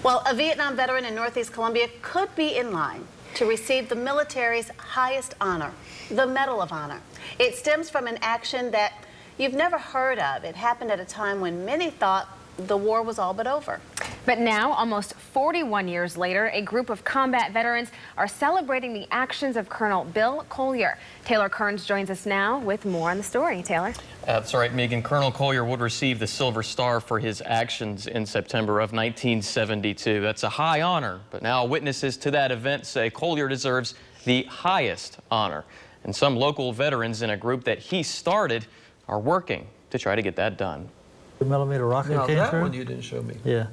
Well, a Vietnam veteran in Northeast Columbia could be in line to receive the military's highest honor, the Medal of Honor. It stems from an action that you've never heard of. It happened at a time when many thought the war was all but over. But now, almost 41 years later, a group of combat veterans are celebrating the actions of Colonel Bill Collier. Taylor Kearns joins us now with more on the story. Taylor? That's right, Megan. Colonel Collier would receive the Silver Star for his actions in September of 1972. That's a high honor, but now witnesses to that event say Collier deserves the highest honor. And some local veterans in a group that he started are working to try to get that done. The millimeter rocket Now, came that through? one you didn't show me. Yeah.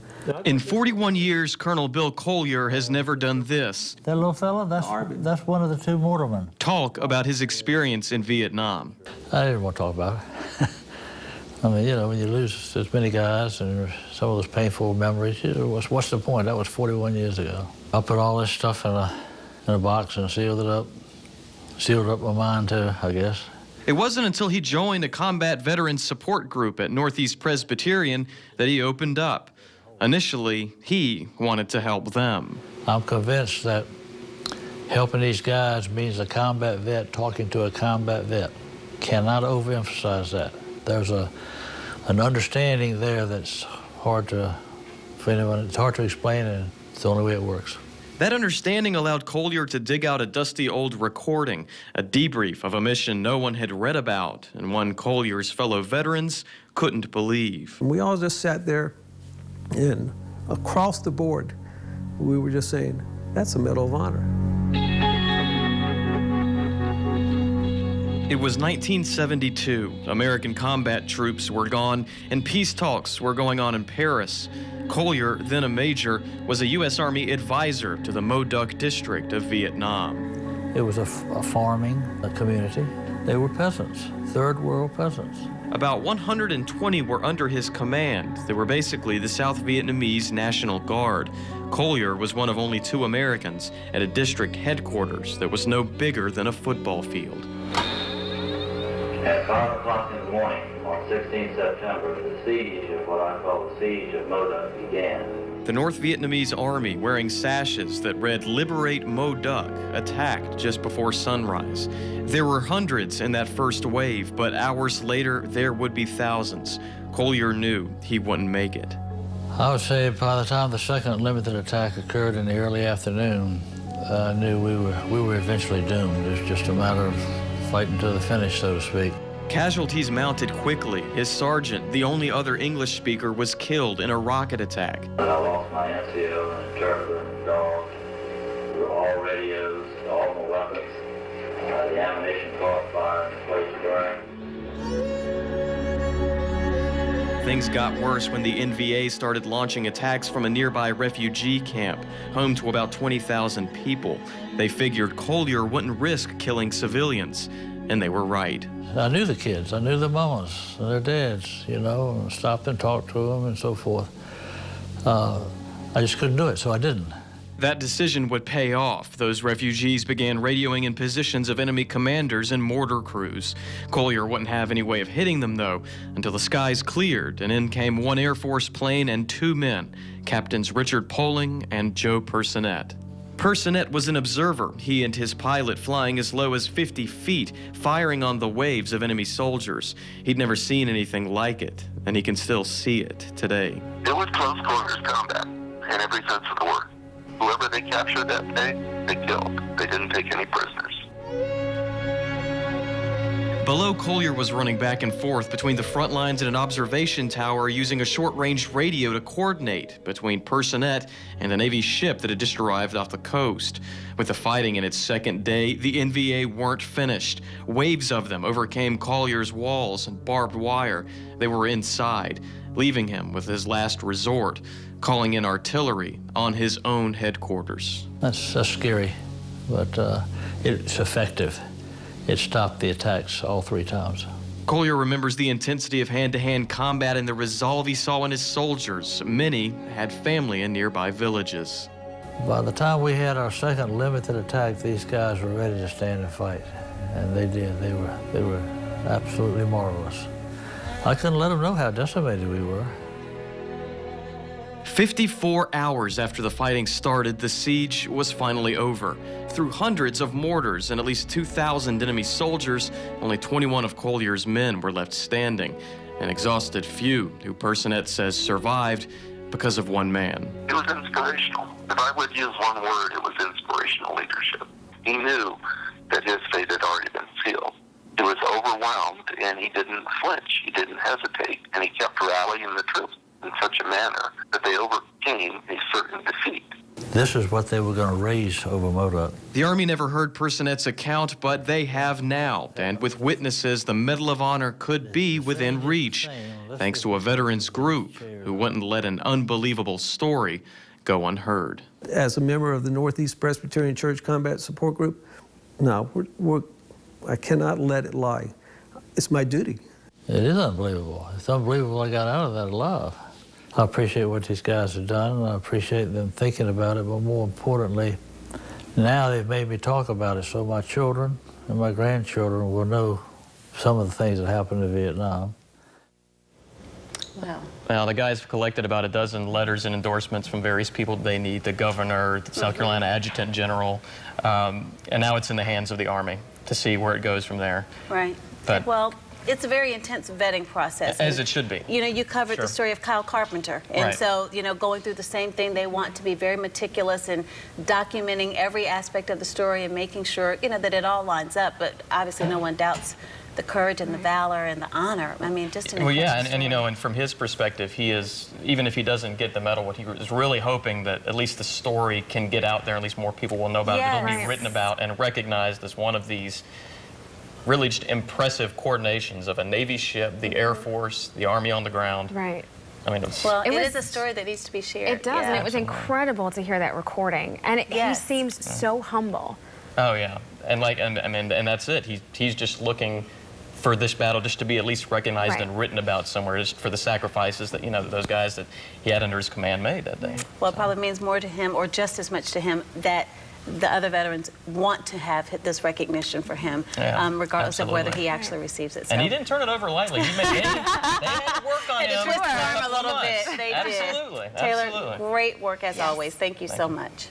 In 41 years, Colonel Bill Collier has never done this. That little fella, that's one of the two mortarmen. Talk about his experience in Vietnam. I didn't want to talk about it. I mean, you know, when you lose as many guys and some of those painful memories, you know, what's the point? That was 41 years ago. I put all this stuff in a box and sealed it up. Sealed up my mind too, I guess. It wasn't until he joined a combat veterans support group at Northeast Presbyterian that he opened up. Initially, he wanted to help them. I'm convinced that helping these guys means a combat vet talking to a combat vet. Cannot overemphasize that. There's an understanding there that's hard to, for anyone, it's hard to explain, and it's the only way it works. That understanding allowed Collier to dig out a dusty old recording, a debrief of a mission no one had read about, and one Collier's fellow veterans couldn't believe. We all just sat there, and across the board, we were just saying, that's a Medal of Honor. It was 1972. American combat troops were gone, and peace talks were going on in Paris. Collier, then a major, was a U.S. Army advisor to the Mo Duc district of Vietnam. It was a farming community. They were peasants, third world peasants. About 120 were under his command. They were basically the South Vietnamese National Guard. Collier was one of only 2 Americans at a district headquarters that was no bigger than a football field. At 5 o'clock in the morning on 16 September, the siege of what I call the siege of Mo Duc began. The North Vietnamese army, wearing sashes that read "Liberate Mo Duc," attacked just before sunrise. There were hundreds in that first wave, but hours later, there would be thousands. Collier knew he wouldn't make it. I would say by the time the second limited attack occurred in the early afternoon, I knew we were eventually doomed. It was just a matter of fighting to the finish, so to speak. Casualties mounted quickly. His sergeant, the only other English speaker, was killed in a rocket attack. I lost my NCO, an interpreter, and dogs. All radios, all my weapons. The ammunition caught fire and the place burned. Things got worse when the NVA started launching attacks from a nearby refugee camp, home to about 20,000 people. They figured Collier wouldn't risk killing civilians, and they were right. I knew the kids. I knew their mamas and their dads, you know, and stopped and talked to them and so forth. I just couldn't do it, so I didn't. That decision would pay off. Those refugees began radioing in positions of enemy commanders and mortar crews. Collier wouldn't have any way of hitting them, though, until the skies cleared, and in came 1 Air Force plane and 2 men, Captains Richard Poling and Joe Personette. Personette was an observer, he and his pilot flying as low as 50 feet, firing on the waves of enemy soldiers. He'd never seen anything like it, and he can still see it today. It was close quarters combat in every sense of the word. Whoever they captured that day, they killed. They didn't take any prisoners. Below, Collier was running back and forth between the front lines and an observation tower using a short-range radio to coordinate between Personette and a Navy ship that had just arrived off the coast. With the fighting in its second day, the NVA weren't finished. Waves of them overcame Collier's walls and barbed wire. They were inside, leaving him with his last resort, calling in artillery on his own headquarters. That's scary, but it's effective. It stopped the attacks all 3 times. Collier remembers the intensity of hand-to-hand combat and the resolve he saw in his soldiers. Many had family in nearby villages. By the time we had our second limited attack, these guys were ready to stand and fight, and they did. They were absolutely marvelous. I couldn't let them know how decimated we were. 54 hours after the fighting started, the siege was finally over. Through hundreds of mortars and at least 2,000 enemy soldiers, only 21 of Collier's men were left standing. An exhausted few, who Personette says survived because of one man. It was inspirational. If I would use one word, it was inspirational leadership. He knew that his fate had already been sealed. He was overwhelmed, and he didn't flinch. He didn't hesitate, and he kept rallying the troops in such a manner that they overcame a certain defeat. This is what they were going to raise over Mo Duc. The Army never heard Personette's account, but they have now. And with witnesses, the Medal of Honor could be within reach, thanks to a veterans group who wouldn't let an unbelievable story go unheard. As a member of the Northeast Presbyterian Church Combat Support Group, no, I cannot let it lie. It's my duty. It is unbelievable. It's unbelievable I got out of that alive. I appreciate what these guys have done, and I appreciate them thinking about it, but more importantly, now they've made me talk about it so my children and my grandchildren will know some of the things that happened in Vietnam. Wow. Now, the guys have collected about a dozen letters and endorsements from various people they need, the governor, the South Carolina Adjutant General, and now it's in the hands of the Army to see where it goes from there. Right. But, well, it's a very intense vetting process. As it should be. You know, you covered Sure. the story of Kyle Carpenter. And Right. so, you know, going through the same thing, they want to be very meticulous in documenting every aspect of the story and making sure, you know, that it all lines up. But obviously no one doubts the courage and the valor and the honor. I mean, just an Well, yeah, incredible and you story. know, and from his perspective, he is, even if he doesn't get the medal, what he is really hoping that at least the story can get out there, at least more people will know about it. It'll be Yes. written about and recognized as one of these really just impressive coordinations of a Navy ship, the Air Force, the Army on the ground. Right. I mean, it's, Well, It it was- is a story that needs to be shared. It does, Yeah. and it was incredible to hear that recording. And he Yes. seems so humble. oh yeah, and like, and that's it. He's just looking for this battle just to be at least recognized Right. and written about somewhere, just for the sacrifices that, you know, that those guys that he had under his command made that day. Well, it probably means more to him, or just as much to him, that the other veterans want to have this recognition for him, Yeah, regardless of whether absolutely. he actually receives it. And So- he didn't turn it over lightly. They had to work on Had to him. twist for his arm a couple little months. bit. They Absolutely. did. Taylor, Absolutely. great work as Yes. always. Thank you so much.